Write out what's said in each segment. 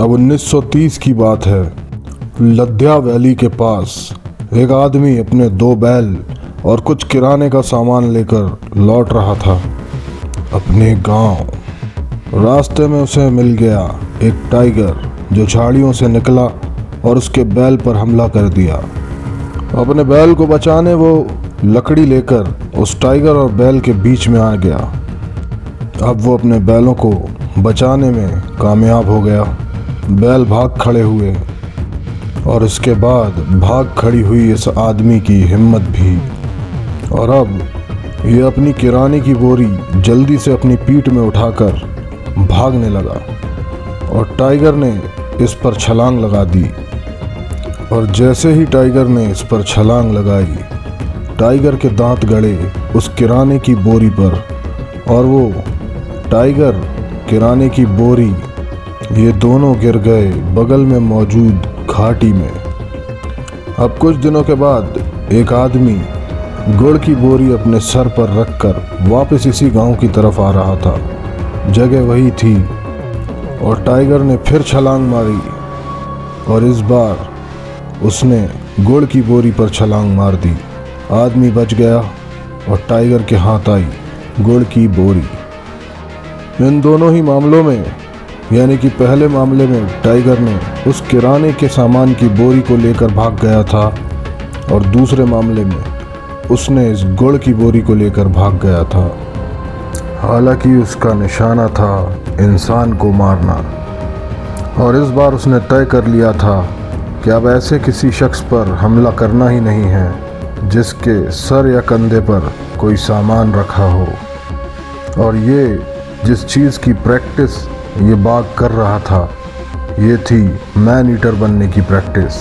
अब 1930 की बात है। लद्या वैली के पास एक आदमी अपने 2 बैल और कुछ किराने का सामान लेकर लौट रहा था अपने गांव। रास्ते में उसे मिल गया एक टाइगर जो झाड़ियों से निकला और उसके बैल पर हमला कर दिया। अपने बैल को बचाने वो लकड़ी लेकर उस टाइगर और बैल के बीच में आ गया। अब वो अपने बैलों को बचाने में कामयाब हो गया। बैल भाग खड़े हुए और इसके बाद भाग खड़ी हुई इस आदमी की हिम्मत भी। और अब ये अपनी किराने की बोरी जल्दी से अपनी पीठ में उठाकर भागने लगा और टाइगर ने इस पर छलांग लगा दी। और जैसे ही टाइगर ने इस पर छलांग लगाई, टाइगर के दांत गड़े उस किराने की बोरी पर और वो टाइगर, किराने की बोरी, ये दोनों गिर गए बगल में मौजूद घाटी में। अब कुछ दिनों के बाद एक आदमी गुड़ की बोरी अपने सर पर रखकर वापस इसी गांव की तरफ आ रहा था। जगह वही थी और टाइगर ने फिर छलांग मारी और इस बार उसने गुड़ की बोरी पर छलांग मार दी। आदमी बच गया और टाइगर के हाथ आई गुड़ की बोरी। इन दोनों ही मामलों में, यानी कि पहले मामले में टाइगर ने उस किराने के सामान की बोरी को लेकर भाग गया था और दूसरे मामले में उसने इस गुड़ की बोरी को लेकर भाग गया था। हालांकि उसका निशाना था इंसान को मारना और इस बार उसने तय कर लिया था कि अब ऐसे किसी शख्स पर हमला करना ही नहीं है जिसके सर या कंधे पर कोई सामान रखा हो। और ये जिस चीज़ की प्रैक्टिस ये बाघ कर रहा था, ये थी मैन ईटर बनने की प्रैक्टिस,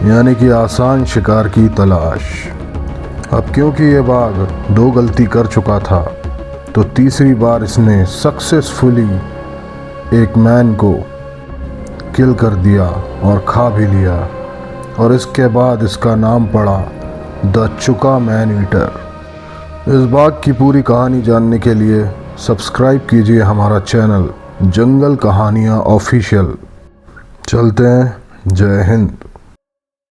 यानी कि आसान शिकार की तलाश। अब क्योंकि ये बाघ 2 गलती कर चुका था, तो तीसरी बार इसने सक्सेसफुली एक मैन को किल कर दिया और खा भी लिया। और इसके बाद इसका नाम पड़ा द चुका मैन ईटर। इस बाघ की पूरी कहानी जानने के लिए सब्सक्राइब कीजिए हमारा चैनल जंगल कहानियाँ ऑफिशियल। चलते हैं। जय हिंद।